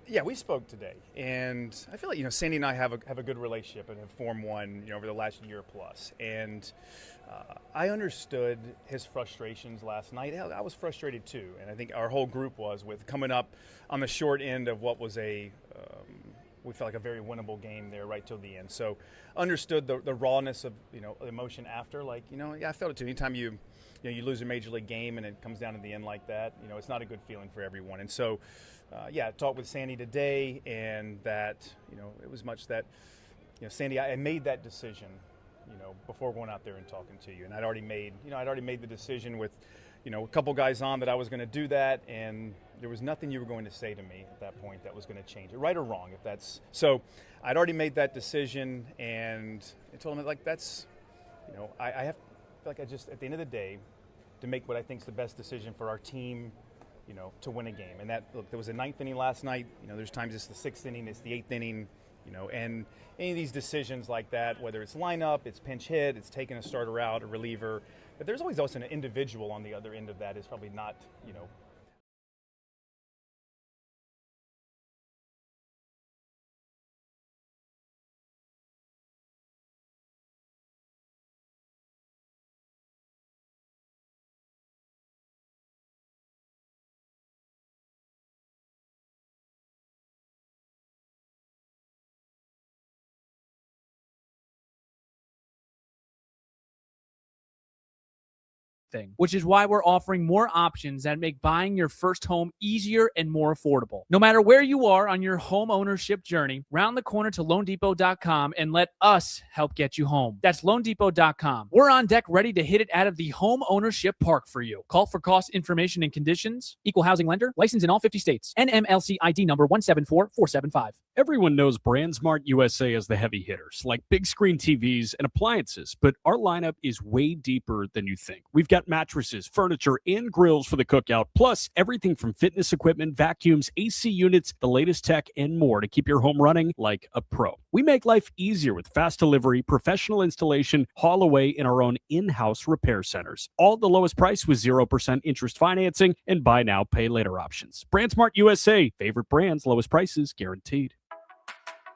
Yeah, we spoke today, and I feel like Sandy and I have a good relationship and have formed one over the last year plus. And I understood his frustrations last night. Hell, I was frustrated too, and I think our whole group was with coming up on the short end of what was we felt like a very winnable game there right till the end. So understood the rawness of emotion after. I felt it too. Anytime you lose a major league game and it comes down to the end like that, it's not a good feeling for everyone. And so. I talked with Sandy today, and that it was much that Sandy, I made that decision before going out there and talking to you, and I'd already made the decision with a couple guys on that I was going to do that, and there was nothing you were going to say to me at that point that was going to change it, right or wrong. If that's so, I'd already made that decision, and I told him that's I have I just at the end of the day to make what I think is the best decision for our team. To win a game. And there was a ninth inning last night. There's times it's the sixth inning, it's the eighth inning, and any of these decisions like that, whether it's lineup, it's pinch hit, it's taking a starter out, a reliever, but there's always also an individual on the other end of that is probably not, thing, which is why we're offering more options that make buying your first home easier and more affordable. No matter where you are on your home ownership journey, round the corner to loandepot.com and let us help get you home. That's loandepot.com. We're on deck ready to hit it out of the home ownership park for you. Call for cost information and conditions. Equal housing lender. Licensed in all 50 states. NMLC ID number 174475. Everyone knows BrandSmart USA as the heavy hitters, like big screen TVs and appliances, but our lineup is way deeper than you think. We've got mattresses, furniture, and grills for the cookout, plus everything from fitness equipment, vacuums, AC units, the latest tech, and more to keep your home running like a pro. We make life easier with fast delivery, professional installation, haul away, and our own in-house repair centers. All at the lowest price with 0% interest financing and buy now, pay later options. BrandSmart USA, favorite brands, lowest prices guaranteed.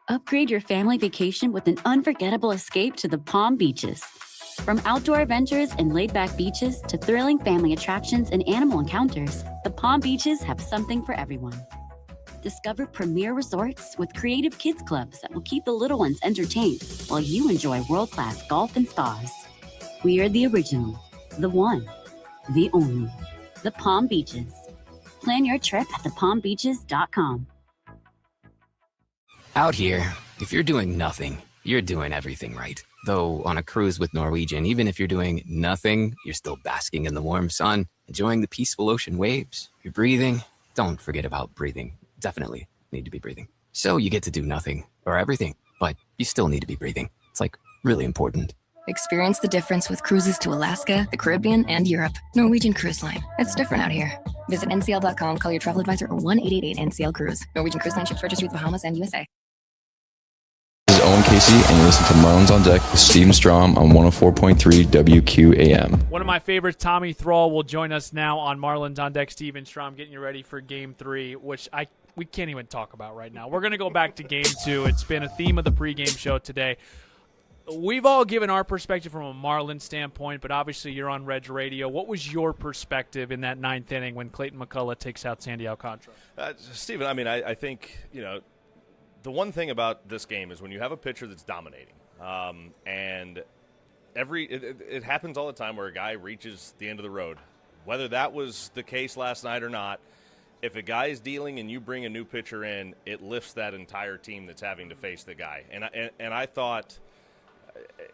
Upgrade your family vacation with an unforgettable escape to the Palm Beaches. From outdoor adventures and laid-back beaches to thrilling family attractions and animal encounters, the Palm Beaches have something for everyone. Discover premier resorts with creative kids clubs that will keep the little ones entertained while you enjoy world-class golf and spas. We are the original, the one, the only, the Palm Beaches. Plan your trip at thepalmbeaches.com. Out here, if you're doing nothing, you're doing everything right. Though on a cruise with Norwegian, even if you're doing nothing, you're still basking in the warm sun, enjoying the peaceful ocean waves. You're breathing. Don't forget about breathing. Definitely need to be breathing. So you get to do nothing or everything, but you still need to be breathing. It's really important. Experience the difference with cruises to Alaska, the Caribbean, and Europe. Norwegian Cruise Line. It's different out here. Visit ncl.com, call your travel advisor, or 1-888-NCL-CRUISE. Norwegian Cruise Line ships registry with Bahamas and USA. This is Owen Casey, and you listen to Marlins on Deck with Steven Strom on 104.3 WQAM. One of my favorites, Tommy Thrall, will join us now on Marlins on Deck. Steven Strom getting you ready for Game 3, which we can't even talk about right now. We're going to go back to Game 2. It's been a theme of the pregame show today. We've all given our perspective from a Marlins standpoint, but obviously you're on Reds Radio. What was your perspective in that ninth inning when Clayton McCullough takes out Sandy Alcantara? Steven, I think, the one thing about this game is when you have a pitcher that's dominating, and it happens all the time where a guy reaches the end of the road. Whether that was the case last night or not, if a guy is dealing and you bring a new pitcher in, it lifts that entire team that's having to face the guy. And I thought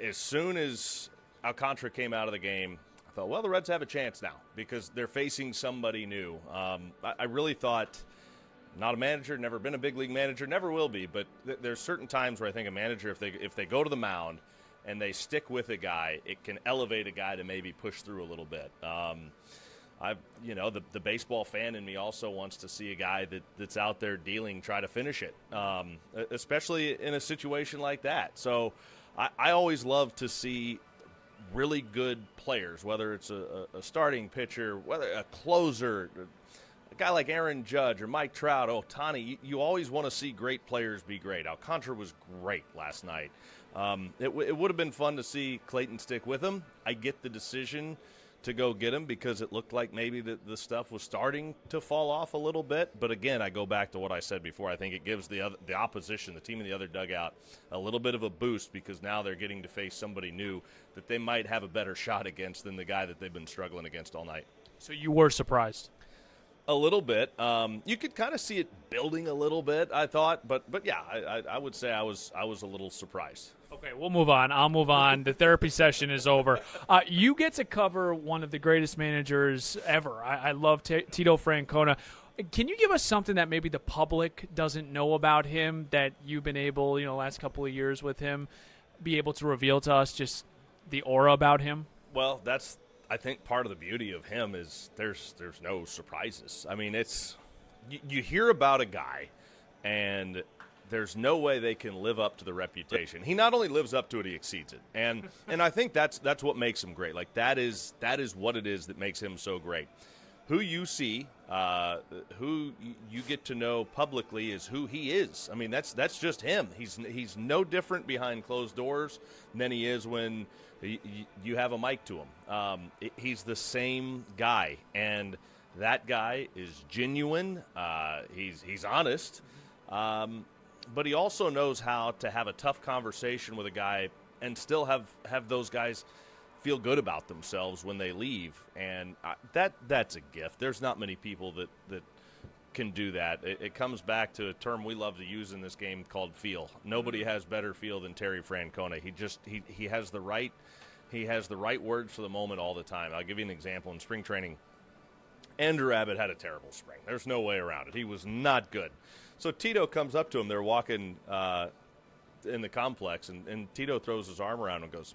as soon as Alcantara came out of the game, I thought, well, the Reds have a chance now because they're facing somebody new. I really thought – not a manager, never been a big league manager, never will be, but there's certain times where I think a manager, if they go to the mound and they stick with a guy, it can elevate a guy to maybe push through a little bit. The baseball fan in me also wants to see a guy that's out there dealing, try to finish it, especially in a situation like that. So I always love to see really good players, whether it's a starting pitcher, whether a closer, guy like Aaron Judge or Mike Trout, Ohtani, you always want to see great players be great. Alcantara was great last night. It would have been fun to see Clayton stick with him. I get the decision to go get him because it looked like maybe the stuff was starting to fall off a little bit. But again, I go back to what I said before. I think it gives the opposition, the team in the other dugout, a little bit of a boost because now they're getting to face somebody new that they might have a better shot against than the guy that they've been struggling against all night. So you were surprised? A little bit. You could kind of see it building a little bit, I thought. But yeah, I would say I was a little surprised. Okay, we'll move on. I'll move on. The therapy session is over. You get to cover one of the greatest managers ever. I love Tito Francona. Can you give us something that maybe the public doesn't know about him that you've been able, last couple of years with him, be able to reveal to us just the aura about him? Well, that's, I think, part of the beauty of him is there's no surprises. I mean, you hear about a guy and there's no way they can live up to the reputation. He not only lives up to it, he exceeds it. And I think that's what makes him great. Like that is what it is that makes him so great. Who you see, who you get to know publicly is who he is. I mean, that's just him. He's no different behind closed doors than he is when you have a mic to him. He's the same guy, and that guy is genuine. He's honest. But he also knows how to have a tough conversation with a guy and still have those guys feel good about themselves when they leave. And that's a gift. There's not many people that can do that. It comes back to a term we love to use in this game called feel. Nobody has better feel than Terry Francona. He has the right words for the moment all the time. I'll give you an example. In spring training, Andrew Abbott had a terrible spring. There's no way around it. He was not good. So Tito comes up to him. They're walking in the complex, and Tito throws his arm around him and goes,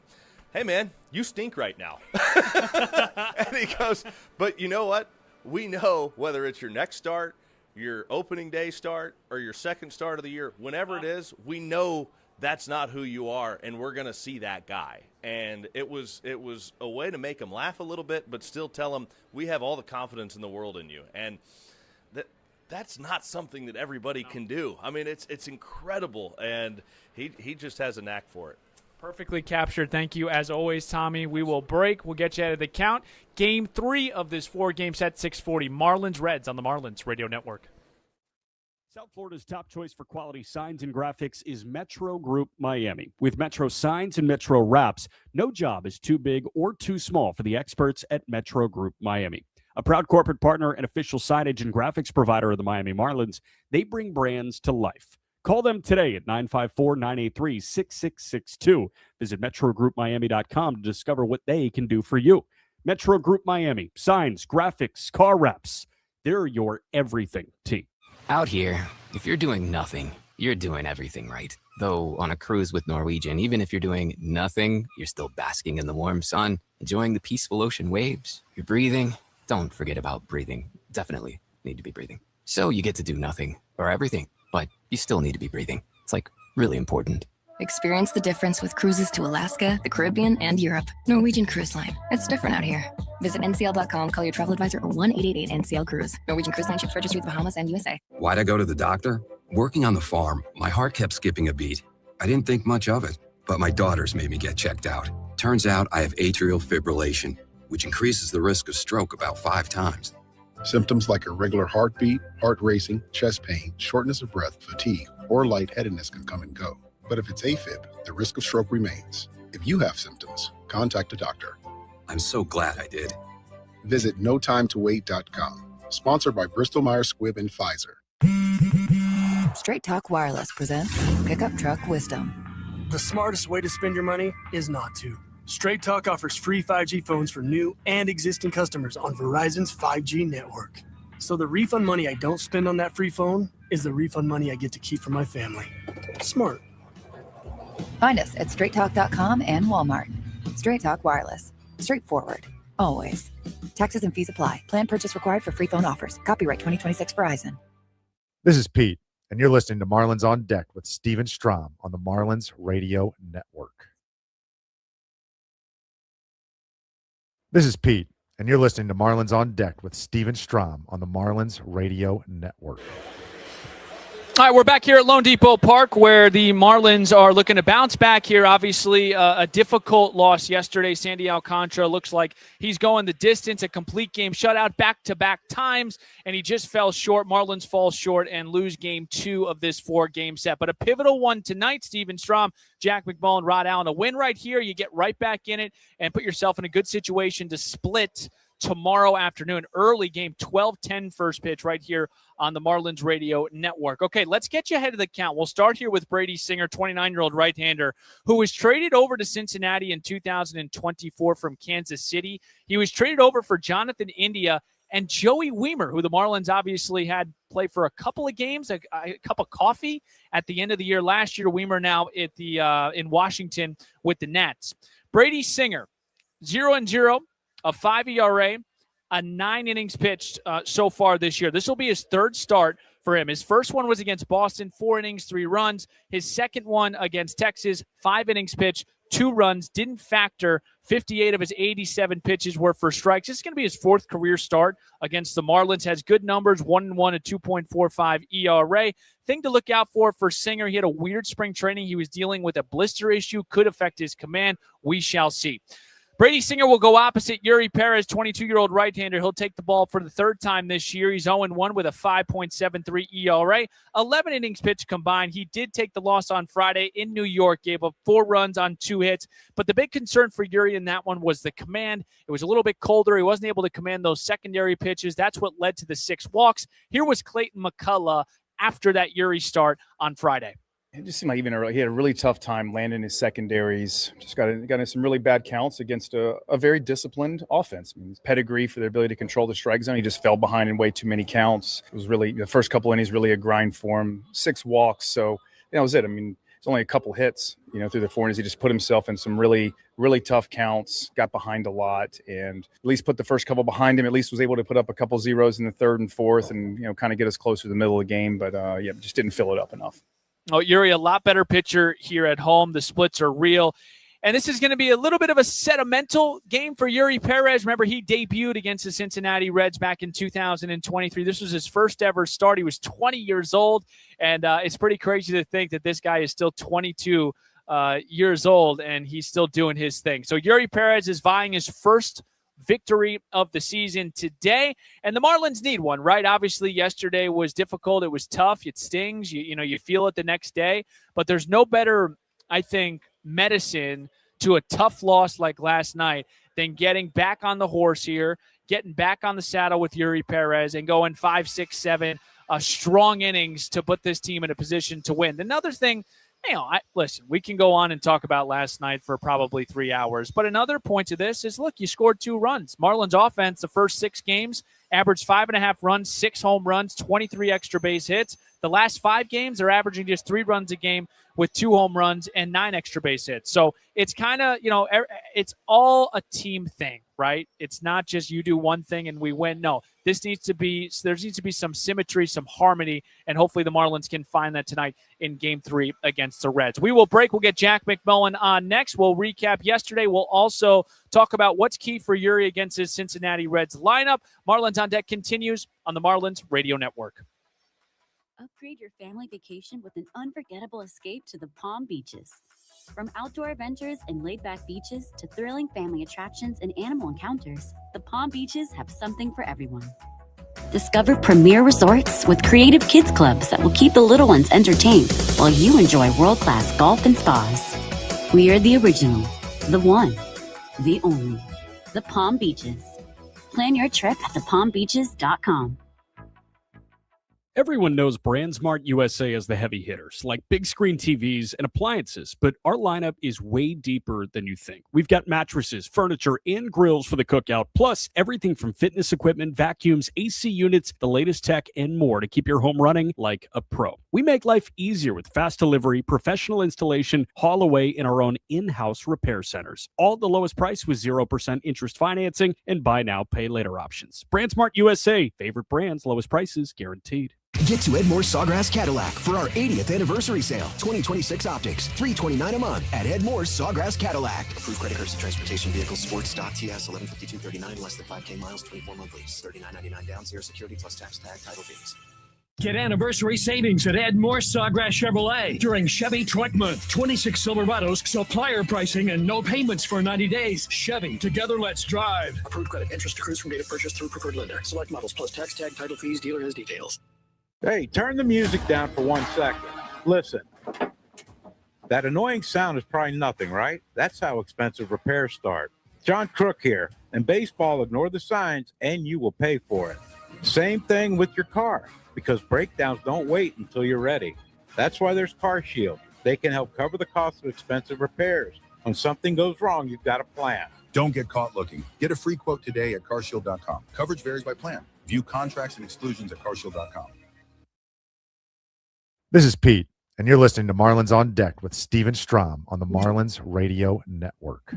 "Hey, man, you stink right now." And he goes, "But you know what? We know whether it's your next start, your opening day start, or your second start of the year, whenever it is, we know that's not who you are, and we're going to see that guy." And it was a way to make him laugh a little bit, but still tell him, we have all the confidence in the world in you. And that's not something that everybody can do. I mean, it's incredible, and he just has a knack for it. Perfectly captured. Thank you, as always, Tommy. We will break. We'll get you out of the count. Game 3 of this 4-game set, 6:40. Marlins Reds on the Marlins Radio Network. South Florida's top choice for quality signs and graphics is Metro Group Miami. With Metro signs and Metro wraps, no job is too big or too small for the experts at Metro Group Miami. A proud corporate partner and official signage and graphics provider of the Miami Marlins, they bring brands to life. Call them today at 954-983-6662. Visit MetroGroupMiami.com to discover what they can do for you. Metro Group Miami, signs, graphics, car wraps. They're your everything team. Out here, if you're doing nothing, you're doing everything right. Though on a cruise with Norwegian, even if you're doing nothing, you're still basking in the warm sun, enjoying the peaceful ocean waves. You're breathing. Don't forget about breathing. Definitely need to be breathing. So you get to do nothing or everything, but you still need to be breathing. It's like really important. Experience the difference with cruises to Alaska, the Caribbean, and Europe. Norwegian Cruise Line. It's different out here. Visit ncl.com, call your travel advisor, or 1-888-NCL-CRUISE. Norwegian Cruise Line ships registry with Bahamas and USA. Why'd I go to the doctor? Working on the farm, my heart kept skipping a beat. I didn't think much of it, but my daughters made me get checked out. Turns out I have atrial fibrillation, which increases the risk of stroke about 5 times. Symptoms like irregular heartbeat, heart racing, chest pain, shortness of breath, fatigue, or lightheadedness can come and go. But if it's AFib, the risk of stroke remains. If you have symptoms, contact a doctor. I'm so glad I did. Visit notimetowait.com. Sponsored by Bristol-Myers Squibb and Pfizer. Straight Talk Wireless presents Pickup Truck Wisdom. The smartest way to spend your money is not to. Straight Talk offers free 5G phones for new and existing customers on Verizon's 5G network. So the refund money I don't spend on that free phone is the refund money I get to keep for my family. Smart. Find us at straighttalk.com and Walmart. Straight Talk Wireless. Straightforward. Always. Taxes and fees apply. Plan purchase required for free phone offers. Copyright 2026 Verizon. This is Pete, and you're listening to Marlins on Deck with Steven Strom on the Marlins Radio Network. This is Pete, And you're listening to Marlins on Deck with Steven Strom on the Marlins Radio Network. All right, we're back here at Lone Depot Park where the Marlins are looking to bounce back here. Obviously, a difficult loss yesterday. Sandy Alcantara looks like he's going the distance, a complete game shutout back-to-back times, and he just fell short. Marlins fall short and lose game 2 of this 4-game set. But a pivotal one tonight, Steven Strom, Jack McMullen, Rod Allen. A win right here, you get right back in it and put yourself in a good situation to split tomorrow afternoon. Early game, 12:10 first pitch right here on the Marlins Radio Network. Okay, let's get you ahead of the count. We'll start here with Brady Singer, 29-year-old right-hander, who was traded over to Cincinnati in 2024 from Kansas City. He was traded over for Jonathan India and Joey Wiemer, who the Marlins obviously had play for a couple of games, a cup of coffee at the end of the year last year. Wiemer now at the in Washington with the Nats. Brady Singer, 0-0. A 5 ERA, a 9 innings pitched so far this year. This will be his third start for him. His first one was against Boston, 4 innings, 3 runs. His second one against Texas, 5 innings pitched, 2 runs, didn't factor. 58 of his 87 pitches were for strikes. This is going to be his 4th career start against the Marlins. Has good numbers, 1-1, a 2.45 ERA. Thing to look out for Singer, he had a weird spring training. He was dealing with a blister issue, could affect his command. We shall see. Brady Singer will go opposite Eury Perez, 22-year-old right-hander. He'll take the ball for the 3rd time this year. He's 0-1 with a 5.73 ERA. 11 innings pitched combined. He did take the loss on Friday in New York, gave up 4 runs on 2 hits. But the big concern for Eury in that one was the command. It was a little bit colder. He wasn't able to command those secondary pitches. That's what led to the 6 walks. Here was Clayton McCullough after that Eury start on Friday. It just seemed like even he had a really tough time landing his secondaries. Just got in some really bad counts against a very disciplined offense. I mean, his pedigree for their ability to control the strike zone. He just fell behind in way too many counts. It was really the first couple innings really a grind for him. 6 walks, so that was it. I mean, it's only a couple hits, through the 4 innings. He just put himself in some really, really tough counts. Got behind a lot, and at least put the first couple behind him. At least was able to put up a couple zeros in the 3rd and 4th, and kind of get us closer to the middle of the game. But just didn't fill it up enough. Oh, Eury, a lot better pitcher here at home. The splits are real. And this is going to be a little bit of a sentimental game for Eury Perez. Remember, he debuted against the Cincinnati Reds back in 2023. This was his first ever start. He was 20 years old, and it's pretty crazy to think that this guy is still 22 years old, and he's still doing his thing. So Eury Perez is vying his first victory of the season today, and the Marlins need one, right? Obviously, yesterday was difficult. It was tough. It stings. You feel it the next day, but there's no better, I think, medicine to a tough loss like last night than getting back on the horse here, getting back on the saddle with Eury Perez and going 5, 6, 7 strong innings to put this team in a position to win. Another thing, listen, we can go on and talk about last night for probably 3 hours, but another point to this is, look, you scored 2 runs. Marlins offense, the first 6 games, averaged 5.5 runs, 6 home runs, 23 extra base hits. The last 5 games, they're averaging just 3 runs a game with 2 home runs and 9 extra base hits. So it's kind of, it's all a team thing, right? It's not just you do one thing and we win. No, there needs to be some symmetry, some harmony, and hopefully the Marlins can find that tonight in Game 3 against the Reds. We will break. We'll get Jack McMullen on next. We'll recap yesterday. We'll also talk about what's key for Eury against his Cincinnati Reds lineup. Marlins on Deck continues on the Marlins Radio Network. Upgrade your family vacation with an unforgettable escape to the Palm Beaches. From outdoor adventures and laid-back beaches to thrilling family attractions and animal encounters, the Palm Beaches have something for everyone. Discover premier resorts with creative kids clubs that will keep the little ones entertained while you enjoy world-class golf and spas. We are the original, the one, the only, the Palm Beaches. Plan your trip at thepalmbeaches.com. Everyone knows BrandSmart USA as the heavy hitters, like big screen TVs and appliances, but our lineup is way deeper than you think. We've got mattresses, furniture, and grills for the cookout, plus everything from fitness equipment, vacuums, AC units, the latest tech, and more to keep your home running like a pro. We make life easier with fast delivery, professional installation, haul away, in our own in-house repair centers. All at the lowest price with 0% interest financing and buy now, pay later options. BrandSmart USA, favorite brands, lowest prices guaranteed. Get to Edmore Sawgrass Cadillac for our 80th anniversary sale. 2026 optics, $329 a month at Edmore Sawgrass Cadillac. Approved credit cards and transportation vehicles, sports.ts, 115239, less than 5K miles, 24-month lease, $39.99 down, 0 security plus tax tag title fees. Get anniversary savings at Edmore Sawgrass Chevrolet during Chevy Truck Month. 26 Silverados, supplier pricing, and no payments for 90 days. Chevy, together let's drive. Approved credit, interest accrues from date of purchase through preferred lender. Select models plus tax tag title fees. Dealer has details. Hey, turn the music down for 1 second. Listen. That annoying sound is probably nothing, right? That's how expensive repairs start. John Crook here. In baseball, ignore the signs and you will pay for it. Same thing with your car, because breakdowns don't wait until you're ready. That's why there's Car Shield. They can help cover the cost of expensive repairs. When something goes wrong, you've got a plan. Don't get caught looking. Get a free quote today at carshield.com. Coverage varies by plan. View contracts and exclusions at carshield.com. This is Pete, and you're listening to Marlins on Deck with Steven Strom on the Marlins Radio Network.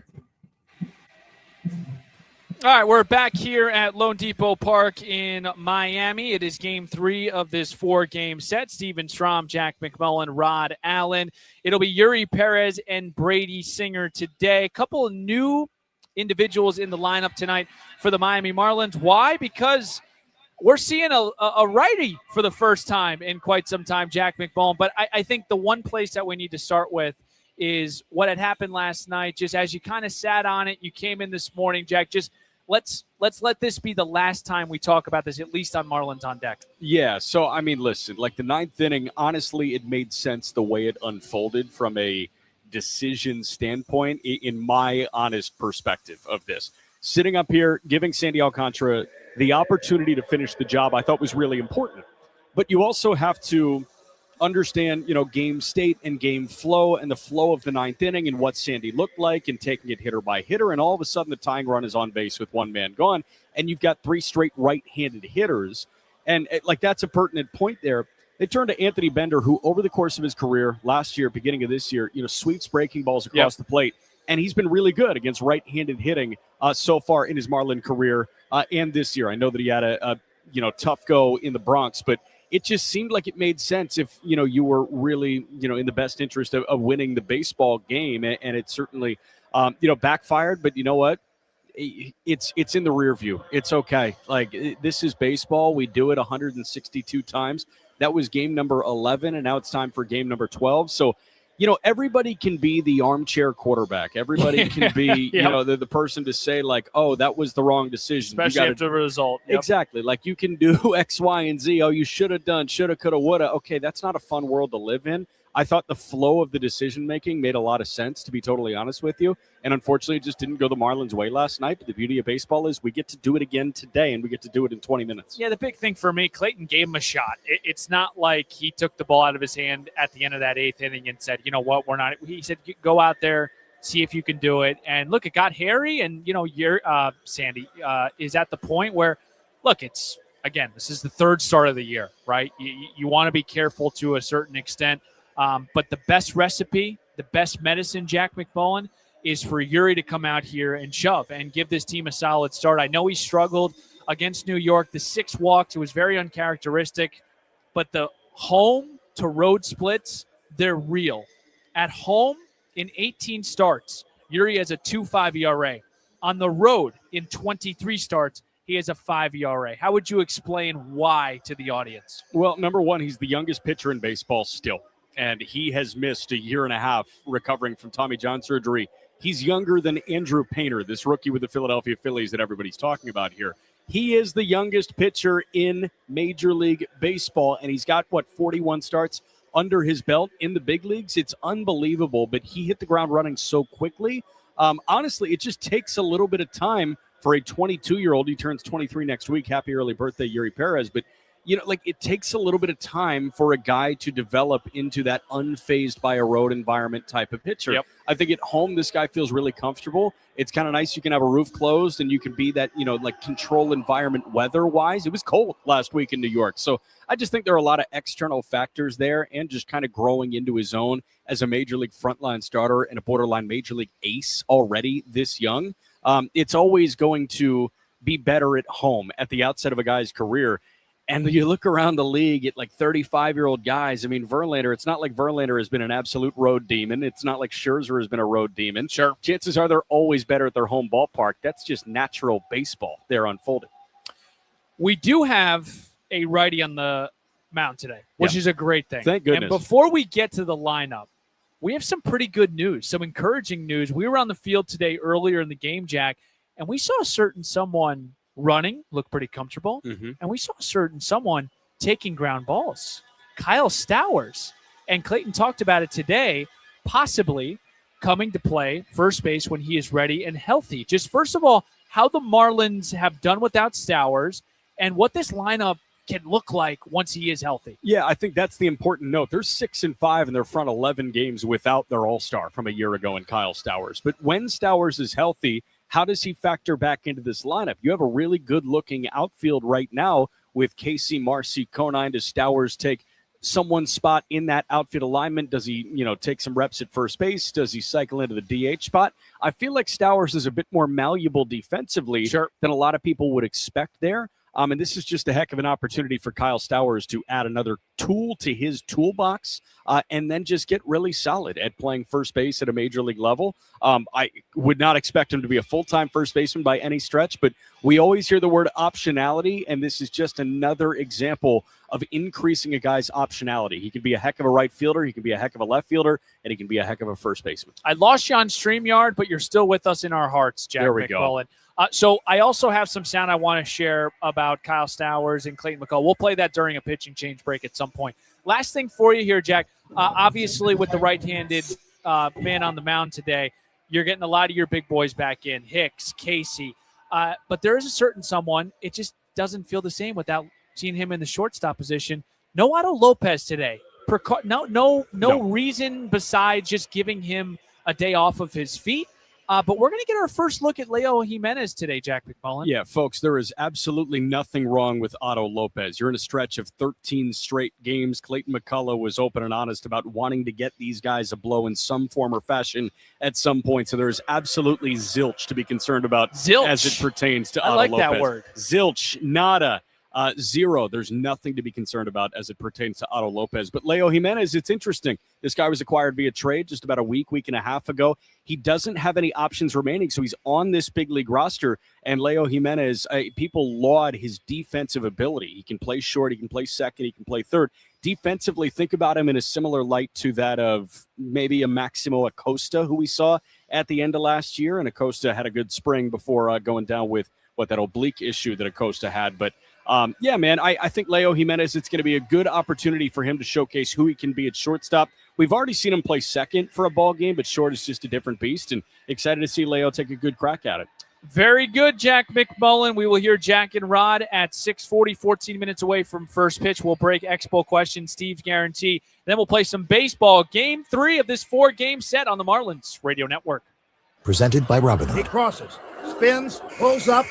All right, we're back here at Lone Depot Park in Miami. It is game 3 of this 4-game set. Steven Strom, Jack McMullen, Rod Allen. It'll be Eury, Perez, and Brady Singer today. A couple of new individuals in the lineup tonight for the Miami Marlins. Why? Because we're seeing a righty for the first time in quite some time, Jack McMullen. But I think the one place that we need to start with is what had happened last night. Just as you kind of sat on it, you came in this morning, Jack. Just let's let this be the last time we talk about this, at least on Marlins on Deck. Yeah, so, I mean, listen, like the 9th inning, honestly, it made sense the way it unfolded from a decision standpoint in my honest perspective of this. Sitting up here, giving Sandy Alcantara the opportunity to finish the job, I thought was really important. But you also have to understand, game state and game flow and the flow of the 9th inning and what Sandy looked like and taking it hitter by hitter. And all of a sudden the tying run is on base with one man gone. And you've got 3 straight right-handed hitters. And that's a pertinent point there. They turned to Anthony Bender, who over the course of his career last year, beginning of this year, sweeps breaking balls across the plate. And he's been really good against right-handed hitting so far in his Marlin career and this year. I know that he had a tough go in the Bronx, but it just seemed like it made sense if, you were really, in the best interest of winning the baseball game. And it certainly, backfired. But you know what? It's in the rear view. It's okay. This is baseball. We do it 162 times. That was game number 11, and now it's time for game number 12. So, everybody can be the armchair quarterback. Everybody can be, the person to say, oh, that was the wrong decision. Especially after the result. Yep. Exactly. You can do X, Y, and Z. Oh, you should have done, shoulda, coulda, woulda. Okay, that's not a fun world to live in. I thought the flow of the decision-making made a lot of sense, to be totally honest with you. And unfortunately, it just didn't go the Marlins' way last night. But the beauty of baseball is we get to do it again today, and we get to do it in 20 minutes. Yeah, the big thing for me, Clayton gave him a shot. It's not like he took the ball out of his hand at the end of that 8th inning and said, you know what, we're not. He said, go out there, see if you can do it. And look, it got hairy, and, Sandy is at the point where, look, it's, again, this is the 3rd start of the year, right? You want to be careful to a certain extent. But the best recipe, the best medicine, Jack McMullen, is for Eury to come out here and shove and give this team a solid start. I know he struggled against New York. The 6 walks, it was very uncharacteristic. But the home to road splits, they're real. At home, in 18 starts, Eury has a 2.5 ERA. On the road, in 23 starts, he has a 5 ERA. How would you explain why to the audience? Well, number one, he's the youngest pitcher in baseball still. And he has missed a year and a half recovering from Tommy John surgery. He's younger than Andrew Painter, this rookie with the Philadelphia Phillies that everybody's talking about here. He is the youngest pitcher in Major League Baseball, and he's got, 41 starts under his belt in the big leagues. It's unbelievable, but he hit the ground running so quickly. Honestly, it just takes a little bit of time for a 22-year-old. He turns 23 next week. Happy early birthday, Eury Perez. But it takes a little bit of time for a guy to develop into that unfazed by a road environment type of pitcher. Yep. I think at home, this guy feels really comfortable. It's kind of nice. You can have a roof closed and you can be that, control environment weather-wise. It was cold last week in New York. So I just think there are a lot of external factors there and just kind of growing into his own as a Major League frontline starter and a borderline Major League ace already this young. It's always going to be better at home at the outset of a guy's career. And you look around the league at like 35-year-old guys. I mean, Verlander, it's not like Verlander has been an absolute road demon. It's not like Scherzer has been a road demon. Sure. Chances are they're always better at their home ballpark. That's just natural baseball there unfolding. We do have a righty on the mound today, which is a great thing. Thank goodness. And before we get to the lineup, we have some pretty good news, some encouraging news. We were on the field today earlier in the game, Jack, and we saw a certain someone running, looked pretty comfortable, and we saw a certain someone taking ground balls. Kyle Stowers. And Clayton talked about it today, possibly coming to play first base when he is ready and healthy. Just first of all, how the Marlins have done without Stowers and what this lineup can look like once he is healthy. Yeah, I think that's the important note. They're 6-5 in their front 11 games without their all-star from a year ago in Kyle Stowers. But when Stowers is healthy, how does he factor back into this lineup? You have a really good-looking outfield right now with Casey, Marcy, Conine. Does Stowers take someone's spot in that outfield alignment? Does he, take some reps at first base? Does he cycle into the DH spot? I feel like Stowers is a bit more malleable defensively than a lot of people would expect there. And this is just a heck of an opportunity for Kyle Stowers to add another tool to his toolbox and then just get really solid at playing first base at a major league level. I would not expect him to be a full-time first baseman by any stretch, but we always hear the word optionality, and this is just another example of increasing a guy's optionality. He can be a heck of a right fielder, he can be a heck of a left fielder, and he can be a heck of a first baseman. I lost you on StreamYard, but you're still with us in our hearts, Jack There we McMullen. go. So I also have some sound I want to share about Kyle Stowers and Clayton McCall. We'll play that during a pitching change break at some point. Last thing for you here, Jack. Obviously, with the right-handed man on the mound today, you're getting a lot of your big boys back in, Hicks, Casey. But there is a certain someone, it just doesn't feel the same without seeing him in the shortstop position. No Otto Lopez today. No reason besides just giving him a day off of his feet. But we're going to get our first look at Leo Jimenez today, Jack McMullen. Yeah, folks, there is absolutely nothing wrong with Otto Lopez. You're in a stretch of 13 straight games. Clayton McCullough was open and honest about wanting to get these guys a blow in some form or fashion at some point. So there's absolutely zilch to be concerned about as it pertains to Otto Lopez. I like that word. Zilch, nada. Zero. There's nothing to be concerned about as it pertains to Otto Lopez. But Leo Jimenez, it's interesting. This guy was acquired via trade just about a week and a half ago. He doesn't have any options remaining, so he's on this big league roster. And Leo Jimenez, people laud his defensive ability. He can play short, he can play second, he can play third. Defensively, think about him in a similar light to that of maybe a Maximo Acosta, who we saw at the end of last year. And Acosta had a good spring before going down with that oblique issue that Acosta had. But yeah, man, I think Leo Jimenez, it's going to be a good opportunity for him to showcase who he can be at shortstop. We've already seen him play second for a ball game, but short is just a different beast, and excited to see Leo take a good crack at it. Very good, Jack McMullen. We will hear Jack and Rod at 6:40, 14 minutes away from first pitch. We'll break Expo questions, Steve's guarantee. Then we'll play some baseball. Game 3 of this 4-game set on the Marlins Radio Network. Presented by Robinhood. He crosses, spins, pulls up.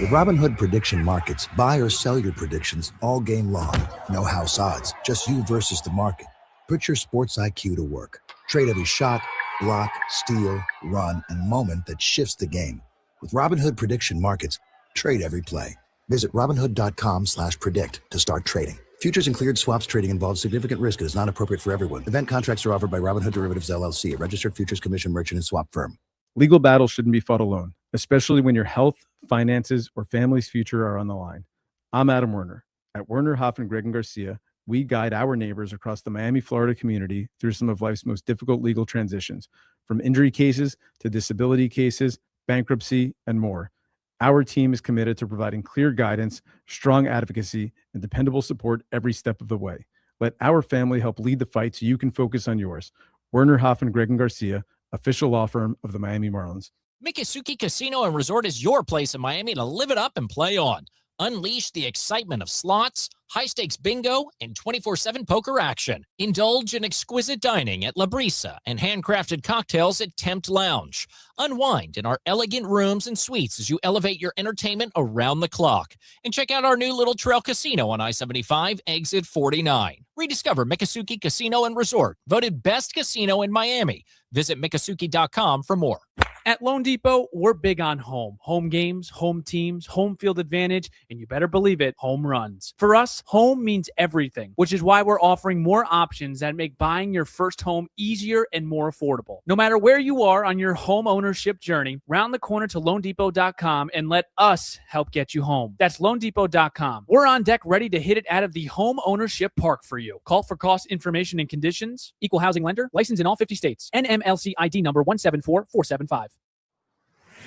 With Robinhood Prediction Markets, buy or sell your predictions all game long. No house odds, just you versus the market. Put your sports IQ to work. Trade every shot, block, steal, run, and moment that shifts the game. With Robinhood Prediction Markets, trade every play. Visit Robinhood.com/predict to start trading. Futures and cleared swaps trading involves significant risk and is not appropriate for everyone. Event contracts are offered by Robinhood Derivatives LLC, a registered futures commission merchant and swap firm. Legal battles shouldn't be fought alone, especially when your health, finances, or family's future are on the line. I'm Adam Werner. At Werner, Hoffman, Gregg & Garcia, we guide our neighbors across the Miami, Florida community through some of life's most difficult legal transitions, from injury cases to disability cases, bankruptcy, and more. Our team is committed to providing clear guidance, strong advocacy, and dependable support every step of the way. Let our family help lead the fight so you can focus on yours. Werner, Hoffman, Gregg & Garcia, official law firm of the Miami Marlins. Mikasuki Casino and Resort is your place in Miami to live it up and play on. Unleash the excitement of slots, high-stakes bingo, and 24/7 poker action. Indulge in exquisite dining at La Brisa and handcrafted cocktails at Tempt Lounge. Unwind in our elegant rooms and suites as you elevate your entertainment around the clock. And check out our new Little Trail Casino on I-75, exit 49. Rediscover Mikasuki Casino and Resort, voted best casino in Miami. Visit Mikasuki.com for more. At Loan Depot, we're big on home. Home games, home teams, home field advantage, and you better believe it, home runs. For us, home means everything, which is why we're offering more options that make buying your first home easier and more affordable. No matter where you are on your home ownership journey, round the corner to LoanDepot.com and let us help get you home. That's LoanDepot.com. We're on deck ready to hit it out of the home ownership park for you. Call for cost information and conditions. Equal housing lender. Licensed in all 50 states. NMLC ID number 174475.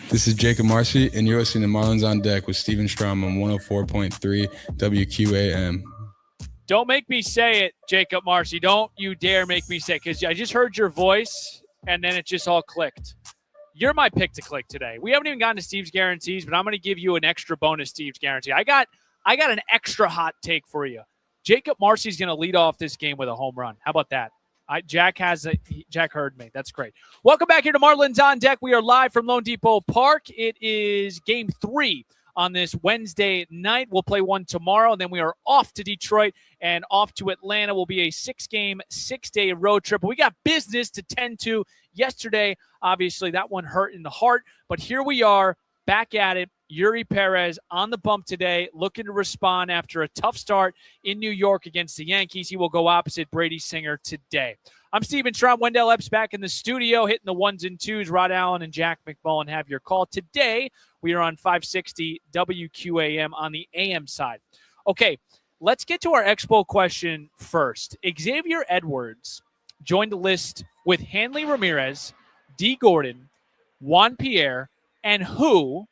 This is Jacob Marcy, and you're listening to Marlins on Deck with Steven Strom on 104.3 WQAM. Don't make me say it, Jacob Marcy. Don't you dare make me say it, because I just heard your voice, and then it just all clicked. You're my pick to click today. We haven't even gotten to Steve's guarantees, but I'm going to give you an extra bonus Steve's guarantee. I got an extra hot take for you. Jacob Marcy's going to lead off this game with a home run. How about that? Jack heard me. That's great. Welcome back here to Marlins on Deck. We are live from Lone Depot Park. It is game 3 on this Wednesday night. We'll play one tomorrow, and then we are off to Detroit and off to Atlanta. Will be a 6-game, 6-day road trip. But we got business to tend to. Yesterday, obviously, that one hurt in the heart. But here we are, back at it. Eury Perez on the bump today, looking to respond after a tough start in New York against the Yankees. He will go opposite Brady Singer today. I'm Steven Strom. Wendell Epps back in the studio, hitting the 1s and 2s. Rod Allen and Jack McMullen have your call. Today, we are on 560 WQAM on the AM side. Okay, let's get to our Expo question first. Xavier Edwards joined the list with Hanley Ramirez, D. Gordon, Juan Pierre, and who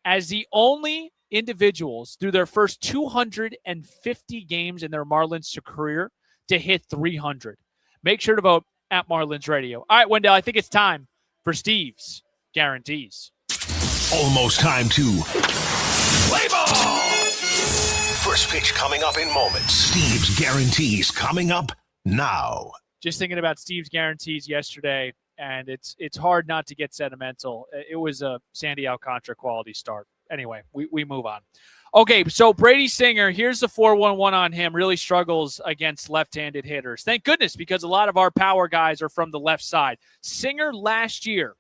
as the only individuals through their first 250 games in their Marlins career to hit 300. Make sure to vote at Marlins Radio. All right, Wendell, I think it's time for Steve's Guarantees. Almost time to play ball. First pitch coming up in moments. Steve's Guarantees coming up now. Just thinking about Steve's Guarantees yesterday, and it's hard not to get sentimental. It was a Sandy Alcantara quality start. Anyway, we move on. Okay, so Brady Singer, here's the 4.11 on him, really struggles against left-handed hitters. Thank goodness, because a lot of our power guys are from the left side. Singer last year,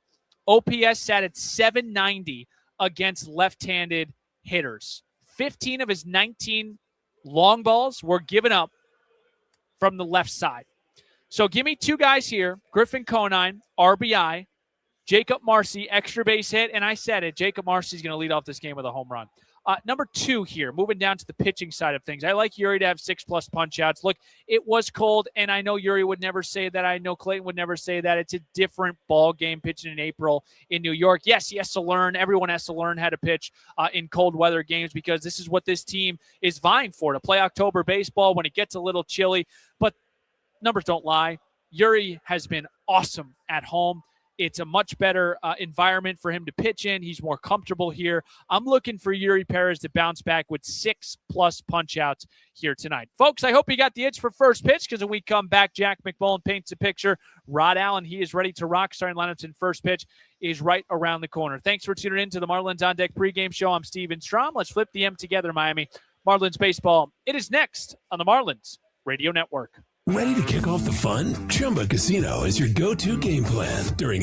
OPS sat at 790 against left-handed hitters. 15 of his 19 long balls were given up from the left side. So give me two guys here, Griffin Conine, RBI, Jacob Marcy, extra base hit, and I said it, Jacob Marcy's going to lead off this game with a home run. Number 2 here, moving down to the pitching side of things. I like Eury to have 6+ punch-outs. Look, it was cold, and I know Eury would never say that. I know Clayton would never say that. It's a different ball game pitching in April in New York. Yes, he has to learn. Everyone has to learn how to pitch in cold weather games, because this is what this team is vying for, to play October baseball when it gets a little chilly. But numbers don't lie. Eury has been awesome at home. It's a much better environment for him to pitch in. He's more comfortable here. I'm looking for Eury Perez to bounce back with 6+ punch-outs here tonight. Folks, I hope you got the itch for first pitch, because when we come back, Jack McMullen paints a picture. Rod Allen, he is ready to rock. Starting lineups in first pitch is right around the corner. Thanks for tuning in to the Marlins On Deck pregame show. I'm Steven Strom. Let's flip the M together, Miami. Marlins baseball. It is next on the Marlins Radio Network. Ready to kick off the fun? Chumba Casino is your go-to game plan during